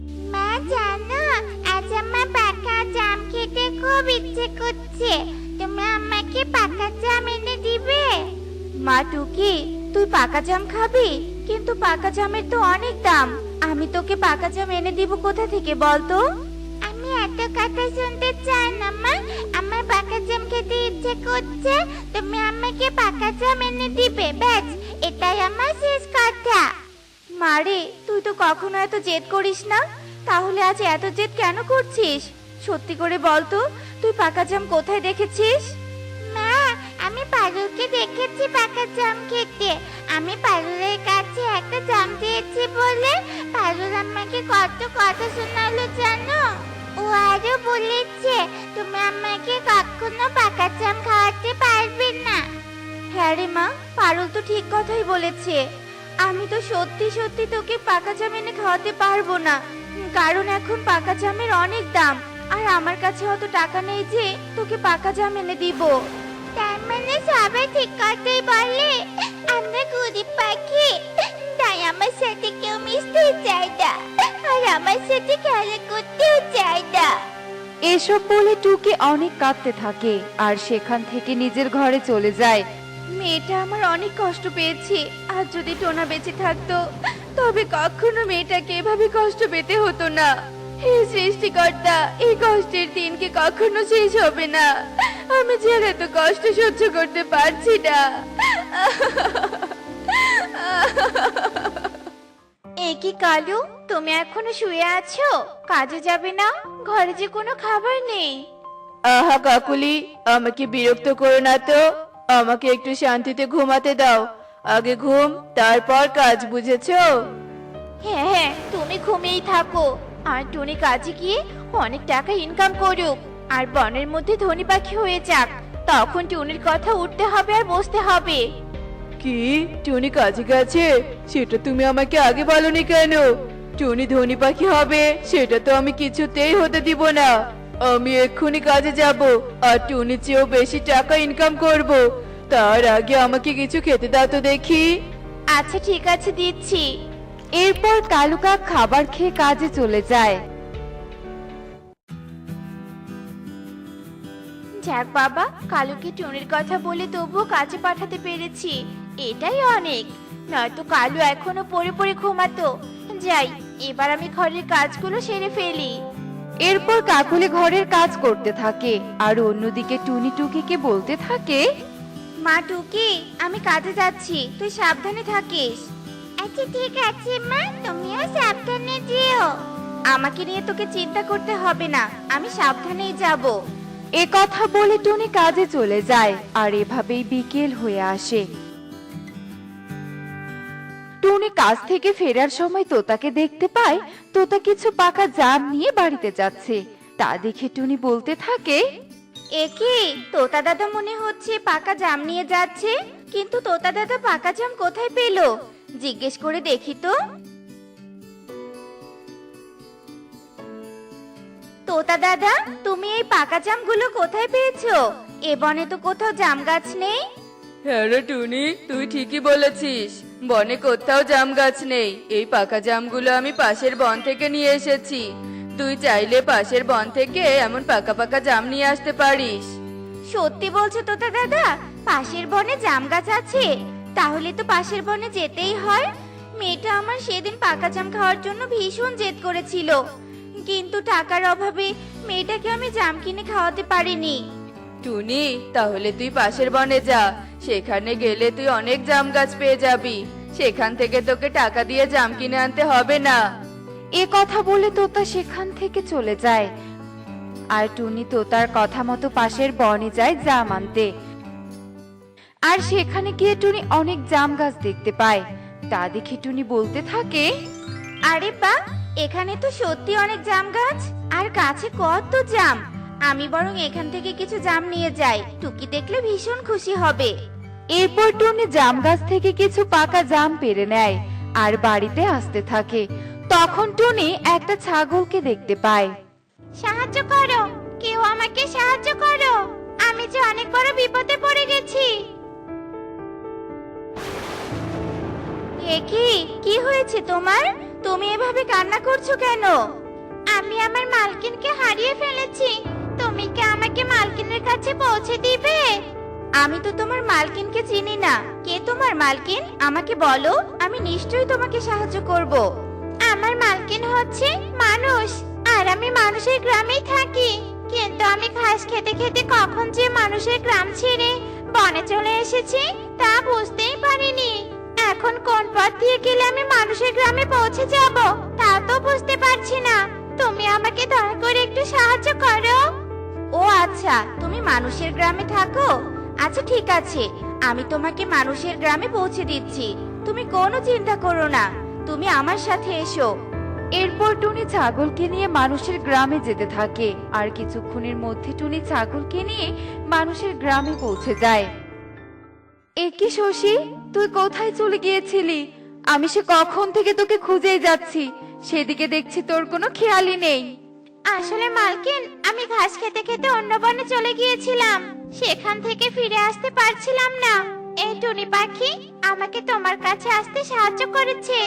মা জানো, আজ আমার পাকা জাম খেতে খুব ইচ্ছে করছে। তুমি আমাকে পাকা জাম এনে দিবে? মা টুকি, তুই পাকা জাম খাবি? কিন্তু পাকা জামের তো অনেক দাম। আমি তোকে পাকা জাম এনে দিব কোথা থেকে বলতো? আমি এত কথা শুনতে চাই না মা, আমার পাকা জাম খেতে ইচ্ছে করছে। তুমি আমাকে পাকা জাম এনে দিবে, ব্যাস এটাই আমার শেষ কথা। মারে, তুই তো কখনো এত জেদ করিস না, তাহলে আজ এত জেদ কেন করছিস? সত্যি করে বলতো, তুই পাকা জাম কোথায় দেখেছিস? মা, আমি পারুলকে দেখেছি পাকা জাম খেতে। আমি পারুলের কাছে একটা জাম দিয়েছি বলে পারুল আমাকে কত কথা শোনালো জানো। ও আরো বলেছে তুমি আমাকে কখনো পাকা জাম খাওয়াতে পারবে না। হ্যাঁ রে মা, পারুল তো ঠিক কথাই বলেছে। আমি তো সত্যি সত্যি তোকে পাকা জাম এনে খাওয়াতে পারবো না, কারণ এখন পাকা জামের অনেক দাম। আর আমার কাছে অত টাকা নেই যে তোকে পাকা জাম এনে দিব। তার মানে সবাই ঠিক কথাই বলে, আমরা গরিব পাখি, তাই আমার সাথে কেউ মিশতে চায় না, আর আমার সাথে খেলা করতেও চায় না। এসব বলে টুকি অনেক কাঁদতে থাকে আর সেখান থেকে নিজের ঘরে চলে যায়। মেয়েটা আমার অনেক কষ্ট পেয়েছে, আর যদি টোনা বেঁচে থাকতো তবে কখনো মেয়েটাকে এভাবে কষ্ট পেতে হতো না। হে সৃষ্টিকর্তা, এই কষ্টের দিন কি কখনো শেষ হবে না? আমি যে আর এত কষ্ট সহ্য করতে পারছি না। এ কি কালু, তুমি এখনো শুয়ে আছো? কাজে যাবে না? ঘরে যে কোনো খাবার নেই। আহা কাকুলি, আমাকে বিরক্ত করো না তো। আমাকে একটু শান্তিতে ঘুমাতে দাও। আগে ঘুম, তারপর কাজ, বুঝেছো? হ্যাঁ হ্যাঁ, তুমি ঘুমিয়েই থাকো, আর টুনি কাজে গিয়ে অনেক টাকা ইনকাম করুক, আর বনের মধ্যে ধনী পাখি হয়ে যাক। তখন টুনির কথা উঠতে হবে আর বসতে হবে। কি, টুনি কাজে গেছে? সেটা তুমি আমাকে আগে বলনি কেন? টুনি ধনী পাখি হবে সেটা তো আমি কিছুতেই হতে দিব না। আমি এক্ষুনি কাজে যাব, আর টুনির চেয়েও বেশি টাকা ইনকাম করব। তার আগে আমাকে কিছু খেতে দাও তো দেখি। আচ্ছা ঠিক আছে, দিচ্ছি। এরপর কালুকাক খাবার খেয়ে কাজে চলে যায়। যাক বাবা, কালুকে টুনির কথা বলে তবুও কাজে পাঠাতে পেরেছি, এটাই অনেক। নয়তো কালু এখনো পড়ে পড়ে ঘুমাতো। যাই, এবার আমি ঘরের কাজগুলো সেরে ফেলি। এরপর কাকুলি ঘরের কাজ করতে থাকে আর অন্যদিকে টুনি টুকিকে বলতে থাকে, মা টুকি, আমি কাজে যাচ্ছি, তুই সাবধানে থাকিস। আচ্ছা ঠিক আছে মা, তুমিও সাবধানে যেও। আমাকে নিয়ে তোকে চিন্তা করতে হবে না, আমি সাবধানেই যাব। এ কথা বলে টুনি কাজে চলে যায় আর এভাবেই বিকেল হয়ে আসে। টুনি কাজ থেকে ফেরার সময় তোতাকে দেখতে পায়। তোতা কিছু পাকা জাম নিয়ে বাড়িতে যাচ্ছে। তা দেখে টুনি বলতে থাকে, এ কি, তোতা দাদা মনে হচ্ছে পাকা জাম নিয়ে যাচ্ছে, কিন্তু তোতা দাদা পাকা জাম কোথায় পেলো? জিজ্ঞেস করে দেখি তো। তোতা দাদা, তুমি এই পাকা জামগুলো কোথায় পেয়েছো? এ বনে তো কোথাও জাম গাছ নেই। হ্যাঁ রে টুনি, তুই ঠিকই বলেছিস, বনে কোথাও জাম গাছ নেই। এই পাকা জামগুলো আমি পাশের বন থেকে নিয়ে এসেছি। তুই চাইলে পাশের বন থেকে এমন পাকা পাকা জাম নিয়ে আসতে পারিস। সত্যি বলছো তোতা দাদা? পাশের বনে জাম গাছ আছে? তাহলে তো পাশের বনে যেতেই হয়। মেয়েটা আমার সেদিন পাকা জাম খাওয়ার জন্য ভীষণ জেদ করেছিল, কিন্তু টাকার অভাবে মেয়েটাকে আমি জাম কিনে খাওয়াতে পারিনি। টুনি, তাহলে তুই পাশের বনে যা, সেখানে গেলে তুই অনেক জাম গাছ পেয়ে যাবি। সেখান থেকে তোকে টাকা দিয়ে জাম কিনে আনতে হবে না। এ কথা বলে তোতা সেখান থেকে চলে যায় আর টুনি তোতার কথা মতো পাশের বনে যায় জাম আনতে। আর সেখানে গিয়ে টুনি অনেক জাম গাছ দেখতে পায়। তা দেখে টুনি বলতে থাকে, আরে বাহ, এখানে তো সত্যি অনেক জাম গাছ, আর গাছে কত জাম। আমি বরং এখান থেকে কিছু জাম নিয়ে যাই, টুকি দেখলে ভীষণ খুশি হবে। এরপর টুনি জাম গাছ থেকে কিছু পাকা জাম পেড়ে নেয় আর বাড়িতে আসতে থাকে। তখন টুনি একটা ছাগলকে দেখতে পায়। সাহায্য করো, কেউ আমাকে সাহায্য করো, আমি যে অনেক বড় বিপদে পড়ে গেছি। এ কি, কি হয়েছে তোমার? তুমি এভাবে কান্না করছো কেন? আমি আমার মালকিনকে হারিয়ে ফেলেছি। তুমি কি আমাকে মালকিনের কাছে পৌঁছে দিবে? আমি তো তোমার মালকিনকে চিনি না। কে তোমার মালকিন? আমাকে বলো, আমি নিশ্চয়ই তোমাকে সাহায্য করব। আমার মালকিন হচ্ছে মানুষ, আর আমি মানুষের গ্রামেই থাকি। কিন্তু আমি ঘাস খেতে খেতে কখন যে মানুষের গ্রাম ছেড়ে বনে চলে এসেছি তা বুঝতেই পারিনি। এখন কোন পথ দিয়ে গেলে আমি মানুষের গ্রামে পৌঁছে যাব তা তো বুঝতে পারছি না। তুমি আমাকে দয়া করে একটু সাহায্য করো। ও আচ্ছা, তুমি মানুষের গ্রামে থাকো? আচ্ছা ঠিক আছে, আমি তোমাকে মানুষের গ্রামে পৌঁছে দিচ্ছি। তুমি কোনো চিন্তা করো না, তুমি আমার সাথে এসো। এরপর টুনি ছাগলকে নিয়ে মানুষের গ্রামে যেতে থাকে আর কিছুক্ষণের মধ্যে টুনি ছাগলকে নিয়ে মানুষের গ্রামে পৌঁছে যায়। একি শশী, তুই কোথায় চলে গিয়েছিলি? আমি সে কখন থেকে তোকে খুঁজেই যাচ্ছি, সেদিকে দেখছি তোর কোনো খেয়ালই নেই। আসলে মালকিন, আমি ঘাস খেতে খেতে অন্য বনে চলে গিয়েছিলাম। সেখান থেকে ফিরে আসতে পারছিলাম না। এই টুনি পাখি আমাকে তোমার কাছে আসতে সাহায্য করেছে।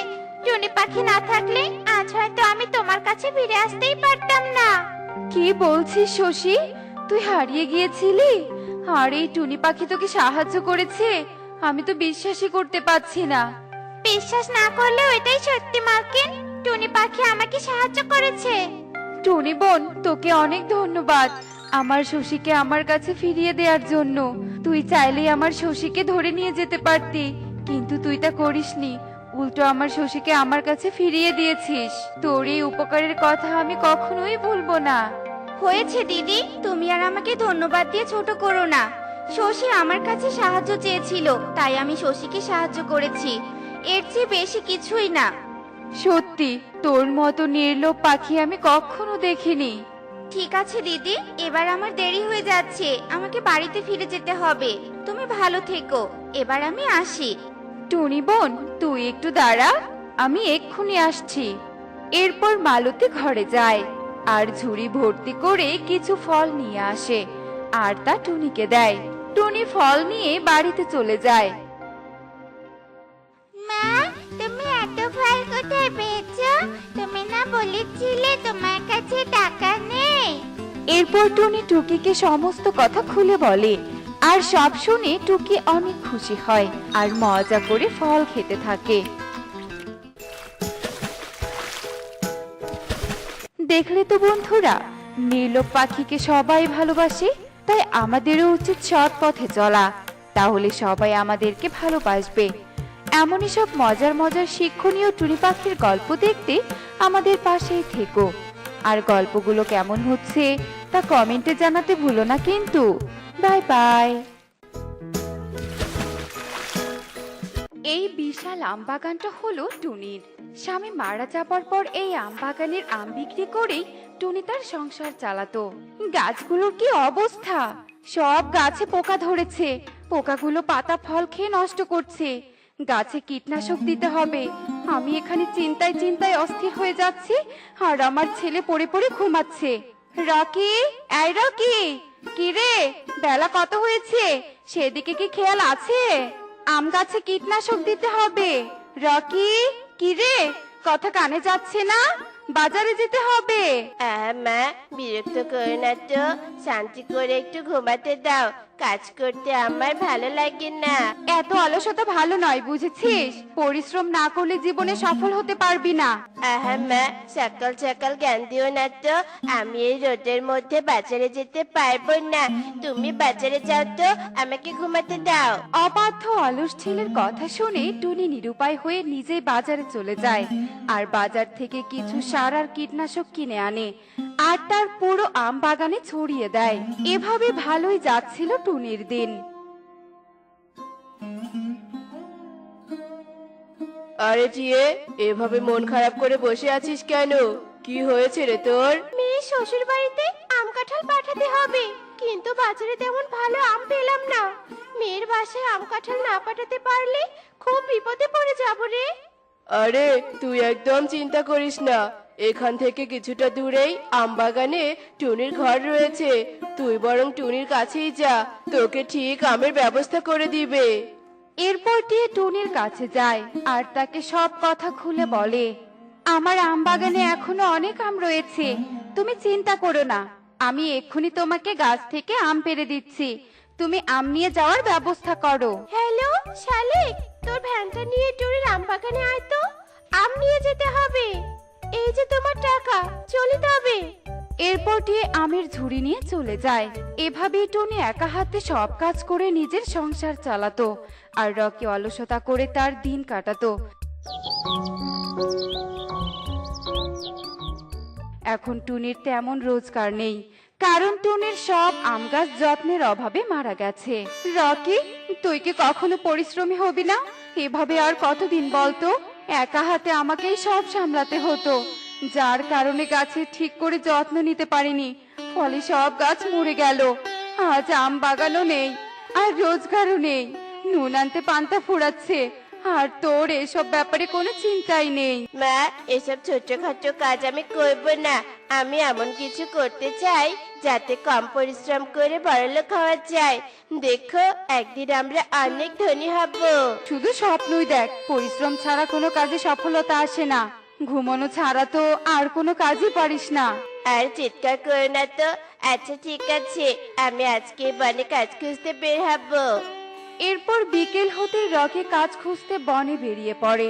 টুনি পাখি না থাকলে আজ হয়তো আমি তোমার কাছে ফিরে আসতেই পারতাম না। কি বলছিস শশী? তুই হারিয়ে গিয়েছিলি আর এই টুনি পাখি তোকে সাহায্য করেছে? আমি তো বিশ্বাসই করতে পারছি না। বিশ্বাস না করলে ওইটাই সত্যি মালকিন, টুনি পাখি আমাকে সাহায্য করেছে। টুনি বোন, তোকে অনেক ধন্যবাদ আমার শশীকে আমার কাছে ফিরিয়ে দেওয়ার জন্য। তুই চাইলেই আমার শশীকে ধরে নিয়ে যেতে পারতি, কিন্তু তুই তা করিসনি। উল্টো আমার শশীকে আমার কাছে ফিরিয়ে দিয়েছিস। তোর এই উপকারের কথা আমি কখনোই ভুলবো না। হয়েছে দিদি, তুমি আর আমাকে ধন্যবাদ দিয়ে ছোট করো না। শশী আমার কাছে সাহায্য চেয়েছিল, তাই আমি শশীকে সাহায্য করেছি। এর চেয়ে বেশি কিছুই না। সত্যি তোর মতো নির্লোভ পাখি আমি কখনো দেখিনি। ঠিক আছে দিদি, এবার আমার দেরি হয়ে যাচ্ছে, আমাকে বাড়িতে ফিরে যেতে হবে। তুমি ভালো থেকো, এবার আমি আসি। টুনি বোন, তুই একটু দাঁড়া, আমি এক্ষুনি আসছি। এরপর মালতী ঘরে যায় আর ঝুড়ি ভর্তি করে কিছু ফল নিয়ে আসে আর তা টুনিকে দেয়। টুনি ফল নিয়ে বাড়িতে চলে যায়। মা, তুমি এত ফল কোথায় পেয়েছো? তুমি না বলেছিলে তোমার কাছে টাকা নেই? এরপর টুনি টুকিকে সমস্ত কথা খুলে বলে আর সব শুনে টুকি অনেক খুশি হয় আর মজা করে ফল খেতে থাকে। দেখলে তো বন্ধুরা, নীলক পাখিকে সবাই ভালোবাসে, তাই আমাদেরও উচিত সৎ পথে চলা। তাহলে সবাই আমাদেরকে ভালোবাসবে। এমনই সব মজার মজার শিক্ষণীয় টুনি পাখির গল্প দেখতে আমাদের পাশেই থেকো। আর গল্পগুলো কেমন হচ্ছে তা কমেন্টে জানাতে ভুলো না কিন্তু। Bye bye. এই বিশাল আম বাগানটা হলো টুনির। স্বামী মারা যাবার পর এই আম বাগানের আম বিক্রি করেই টুনি তার সংসার চালাতো। গাছগুলোর কি অবস্থা! সব গাছে পোকা ধরেছে। পোকাগুলো পাতা ফল খেয়ে নষ্ট করছে। গাছে কীটনাশক দিতে হবে। আমি এখানে চিন্তায় চিন্তায় অস্থির হয়ে যাচ্ছি আর আমার ছেলে পড়ে পড়ে ঘুমাচ্ছে। রকি, এই রকি, কি রে, বেলা কত হয়েছে? সেদিকে কি খেয়াল আছে? আম গাছে কীটনাশক দিতে হবে। রকি, কি রে, কথা কানে যাচ্ছে না? বাজারে যেতে হবে। মা, বিরক্ত করো না তো, শান্তি করে একটু ঘুমাতে দাও। কাজ করতে আমার ভালো লাগে না। এত অলসতা ভালো নয়, বুঝেছিস? পরিশ্রম না করলে জীবনে সফল হতে পারবি না। মা, সকাল সকাল জ্ঞান দিও না তো। আমি এই রোদের মধ্যে বাজারে যেতে পারবো না। তুমি বাজারে যাও তো, আমাকে ঘুমাতে দাও। অবাধ্য অলস ছেলের কথা শুনে টুনি নিরুপায় হয়ে নিজেই বাজারে চলে যায় আর বাজার থেকে কিছু সার আর কীটনাশক কিনে আনে আর তার পুরো আম বাগানে ছড়িয়ে দেয়। এভাবে ভালোই যাচ্ছিল টুনির দিন। আরে জিয়ে, এভাবে মন খারাপ করে বসে আছিস কেন? কি হয়েছে রে তোর? মেয়ে শ্বশুর বাড়িতে আম কাঁঠাল পাঠাতে হবে, কিন্তু বাজারে তেমন ভালো আম পেলাম না। মেয়ের বাসায় আম কাঁঠাল না পাঠাতে পারলে খুব বিপদে পড়ে যাব রে। আরে তুই একদম চিন্তা করিস না, এখান থেকে কিছুটা দূরেই আমবাগানে টুনির ঘর রয়েছে। তুই বরং টুনির কাছেই যা, তোকে ঠিক আমের ব্যবস্থা করে দিবে। এরপর দিয়ে টুনির কাছে যায় আর তাকে সব কথা খুলে বলে। আমার আম বাগানে এখনো অনেক আম রয়েছে, তুমি চিন্তা করো না। আমি এক্ষুনি তোমাকে গাছ থেকে আম পেড়ে দিচ্ছি, তুমি আম নিয়ে যাওয়ার ব্যবস্থা করো। হ্যালো শালিক, তোর ভ্যানটা নিয়ে টুরির আম বাগানে আয় তো, আম নিয়ে যেতে হবে। এই যে তোমার টাকা, চলে তবে। এরপর টিয়ে আমের ঝুড়ি নিয়ে চলে যায়। এভাবেই টনি একা হাতে সব কাজ করে নিজের সংসার চালাতো, আর রকি অলসতা করে তার দিন কাটাতো। এখন টুনির তেমন রোজগার নেই, কারণ টুনির সব আম গাছ যত্নের অভাবে মারা গেছে। রকি, তুই কি কখনো পরিশ্রমী হবি না? এভাবে আর কতদিন বলতো? একা হাতে আমাকেই সব সামলাতে হতো, যার কারণে গাছের ঠিক করে যত্ন নিতে পারিনি, ফলে সব গাছ মরে গেল। আজ আম বাগানও নেই, আর রোজগারও নেই, নুন আনতে পান্তা ফুরাচ্ছে, আর তোর এসব ব্যাপারে কোনো চিন্তাই নেই। মা, এসব ছোটখাটো কাজ আমি করব না। আমি এমন কিছু করতে চাই যাতে কম পরিশ্রম করে বড়লোক হওয়া যায়। দেখো, একদিন আমরা অনেক ধনী হব। শুধু স্বপ্নই দেখ, পরিশ্রম ছাড়া কোনো কাজে সফলতা আসে না। ঘুমানো ছাড়া তো আর কোনো কাজই পারিস না। আর চিৎকার করো না তো। আচ্ছা ঠিক আছে, আমি আজকে বনে কাজ খুঁজতে বের হব। এরপর বিকেল হতে রকি কাজ খুঁজতে বনে বেরিয়ে পড়ে,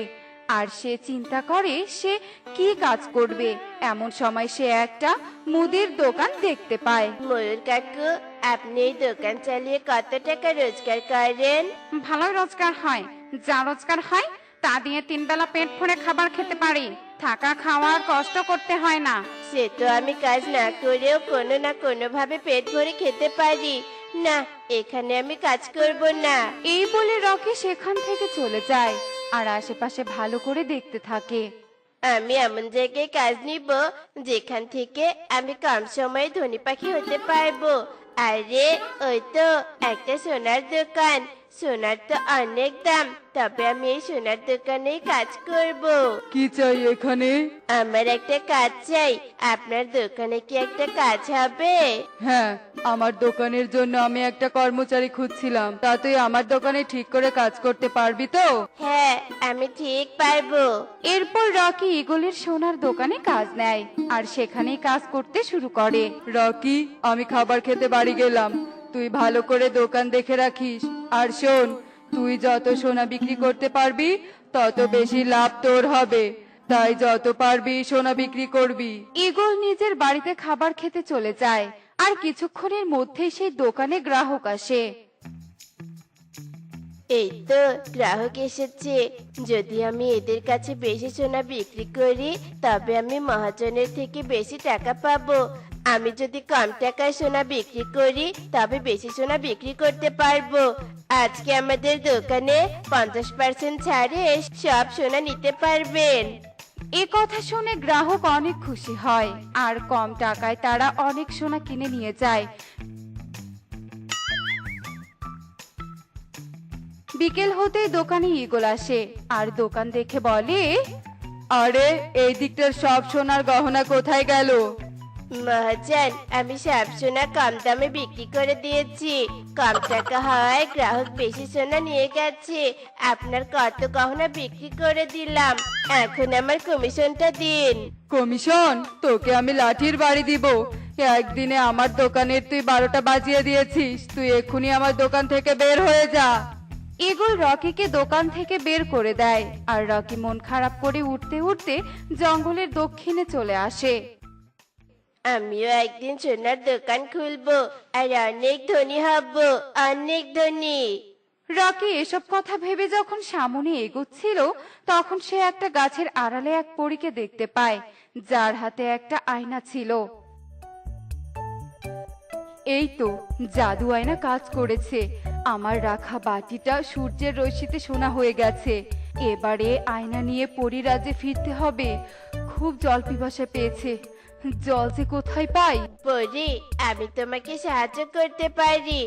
আর সে চিন্তা করে সে কি কাজ করবে। এমন সময় সে একটা মুদির দোকান দেখতে পায়। ময়ূর কাকু, আপনি এই দোকান চালিয়ে কত টাকা রোজগার করেন? ভালোই রোজগার হয়, যা রোজগার হয় তা দিয়ে 3 বেলা পেট ভরে খাবার খেতে পারি, থাকা খাওয়ার কষ্ট করতে হয় না। সে তো আমি কাজ না করেও কোনো না কোনো ভাবে পেট ভরে খেতে পারি। না, এখানে আমি কাজ করব না। এই বলে রকি সেখান থেকে চলে যায়, আর আশেপাশে ভালো করে দেখতে থাকে। আমি এমন জায়গায় কাজ নিব যেখান থেকে আমি কম সময়ে ধনী পাখি হতে পারবো। আরে, ওই তো একটা সোনার দোকান। সোনার তো অনেক দাম, তবে আমি এই সোনার দোকানেই কাজ করব। কি চাই এখানে? আমার একটা কাজ চাই। আপনার দোকানে কি একটা কাজ হবে? হ্যাঁ, আমার দোকানের জন্য আমি একটা কর্মচারী খুঁজছিলাম, তা তুই আমার দোকানে ঠিক করে কাজ করতে পারবি তো? হ্যাঁ, আমি ঠিক পারবো। এরপর রকি ঈগলের সোনার দোকানে কাজ নেয়, আর সেখানেই কাজ করতে শুরু করে। রকি, আমি খাবার খেতে বাড়ি গেলাম, তুই ভালো করে দোকান দেখে রাখিস। আর শোন, তুই যত সোনা বিক্রি করতে পারবি তত বেশি লাভ তোর হবে, তাই যত পারবি সোনা বিক্রি করবি। ঈগল নিজের বাড়িতে খাবার খেতে চলে যায়, আর কিছুক্ষণের মধ্যেই সেই দোকানে গ্রাহক আসে। এই তো গ্রাহক এসেছে। যদি আমি এদের কাছে বেশি সোনা বিক্রি করি তবে আমি মহাজনের থেকে বেশি টাকা পাবো। আমি যদি কম টাকায় সোনা বিক্রি করি তবে বেশি সোনা বিক্রি করতে পারবো। আজকে আমাদের দোকানে 50% ছাড়ে সব সোনা নিতে পারবেন। এ কথা শুনে গ্রাহক অনেক খুশি হয়, আর কম টাকায় তারা অনেক সোনা কিনে নিয়ে যায়। বিকেল হতেই দোকানে ঈগল আসে, আর দোকান দেখে বলে, আরে, এই দিকটার সব সোনার গহনা কোথায় গেল? মহাজন, আমি সব সোনা কম দামে বিক্রি করে দিয়েছি। কম টাকা হওয়ায় গ্রাহক বেশি সোনা নিয়ে গেছে। আপনার কত গহনা বিক্রি করে দিলাম, এখন আমার কমিশনটা দিন। কমিশন? তোকে আমি লাঠির বাড়ি দিব। একদিনে আমার দোকানের তুই 12টা বাজিয়ে দিয়েছিস, তুই এক্ষুনি আমার দোকান থেকে বের হয়ে যা। ঈগল রকিকে দোকান থেকে বের করে দেয়, আর রকি মন খারাপ করে উঠতে উঠতে জঙ্গলের দক্ষিণে চলে আসে। আমিও একদিন সোনার দোকান খুলবো আর অনেক ধনী হব, অনেক ধনী। রকি এসব কথা ভেবে যখন সামনে এগোচ্ছিল, তখন সে একটা গাছের আড়ালে এক পরীকে দেখতে পায়, যার হাতে একটা আয়না ছিল। এই তো, জাদু আয়না কাজ করেছে। আমার রাখা বাটিটা সূর্যের রশ্মিতে সোনা হয়ে গেছে। এবারে আয়না নিয়ে পরীরাজ্যে ফিরতে হবে। খুব জল পিপাসা পেয়েছে, জল যে কোথায় পাই? পরি, আমি তোমাকে সাহায্য করতে পারি।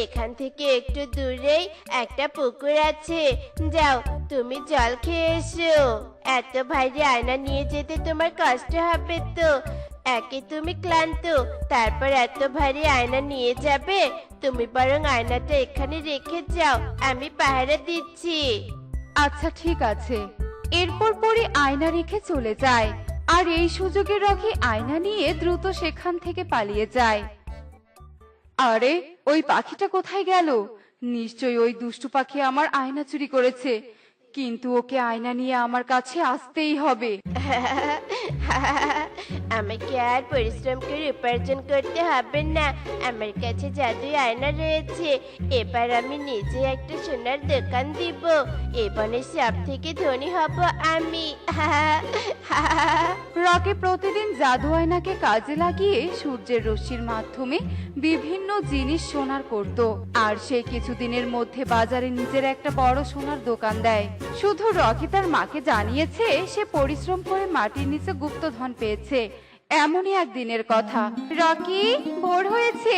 এখান থেকে একটু দূরেই একটা পুকুর আছে, যাও তুমি জল খেয়ে এসো। এত ভারী আয়না নিয়ে যেতে তোমার কষ্ট হবে তো। একে তুমি ক্লান্ত, তারপর এত ভারী আয়না নিয়ে যাবে। তুমি বরং আয়নাটা এখানে রেখে যাও, আমি পাহারা দিচ্ছি। আচ্ছা ঠিক আছে। এরপর পরি আয়না রেখে চলে যায়, আর এই সুযোগে রকি আয়না নিয়ে দ্রুত সেখান থেকে পালিয়ে যায়। আরে ওই পাখিটা কোথায় গেল? নিশ্চয়ই ওই দুষ্টু পাখি আমার আয়না চুরি করেছে, কিন্তু ওকে আয়না নিয়ে আমার কাছে আসতেই হবে। আমাকে আর পরিশ্রম করে উপার্জন করতে হবে না, আমার কাছে জাদুই আয়না রয়েছে। এবার আমি নিজে একটা সোনার দোকান দিব, এ বনের সব থেকে ধনী হব আমি। রকি প্রতিদিন জাদু আয়নাকে কাজে লাগিয়ে সূর্যের রশ্মির মাধ্যমে বিভিন্ন জিনিস সোনার করত, আর সে কিছুদিনের মধ্যে বাজারে নিজের একটা বড় সোনার দোকান দেয়। শুধু রকি তার মাকে জানিয়েছে সে পরিশ্রম করে মাটির নিচে গুপ্তধন পেয়েছে। এমনই একদিনের কথা। রকি, ভোর হয়েছে,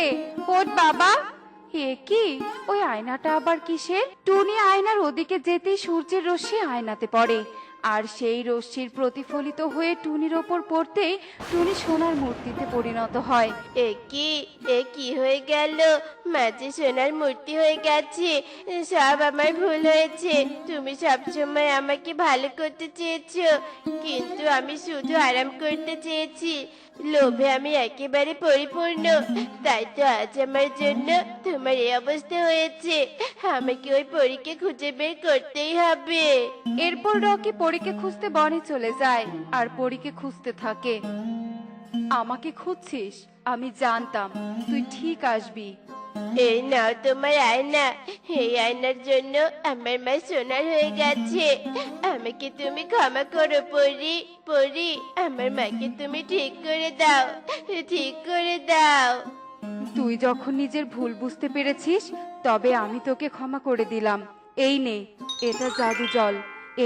ওঠ বাবা। এ কি, ওই আয়নাটা আবার কিসের? টুনি আয়নার ওদিকে যেতেই সূর্যের রশ্মি আয়নাতে পড়ে, আর সেই রশ্মির প্রতিফলিত হয়ে টুনির ওপর পড়তেই টুনি সোনার মূর্তিতে পরিণত হয়। এ কি হয়ে গেল? মাঝে সোনার মূর্তি হয়ে গেছে। সব আমার ভুল হয়েছে। তুমি সবসময় আমাকে ভালো করতে চেয়েছো, কিন্তু আমি শুধু আরাম করতে চেয়েছি। লোভে আমি একেবারে পরিপূর্ণ, তাই তো আজ আমার জন্য তোমার এই অবস্থা হয়েছে। আমাকে ওই পরীকে খুঁজে বের করতেই হবে। এরপর রকি পরীকে খুঁজতে বনে চলে যায়, আর পরীকে খুঁজতে থাকে। আমাকে খুঁজছিস? আমি জানতাম তুই ঠিক আসবি। এই নাও তোমার আয়না। এই আয়নার জন্য আমার মা সোনার হয়ে গেছে। আমাকে তুমি ক্ষমা করো পরি। পরি, আমার মাকে তুমি ঠিক করে দাও, ঠিক করে দাও। তুই যখন নিজের ভুল বুঝতে পেরেছিস, তবে আমি তোকে ক্ষমা করে দিলাম। এই নে, এটা জাদু জল।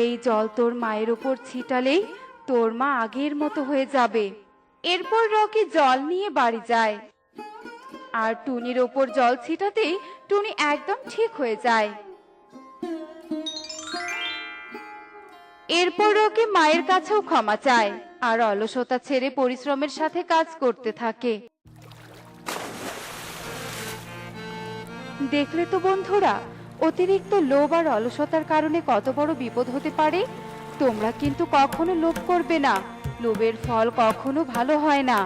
এই জল তোর মায়ের ওপর ছিটালেই তোর মা আগের মতো হয়ে যাবে। এরপর রকি জল নিয়ে বাড়ি যায়, আর টুনির ওপর জল ছিটাতেই টুনি একদম ঠিক হয়ে যায়। এরপর রকি মায়ের কাছেও ক্ষমা চায়, আর অলসতা ছেড়ে পরিশ্রমের সাথে কাজ করতে থাকে। দেখলে তো বন্ধুরা, অতিরিক্ত লোভ আর অলসতার কারণে কত বড় বিপদ হতে পারে। তোমরা কিন্তু কখনো লোভ করবে না, লোভের ফল কখনো ভালো হয় না।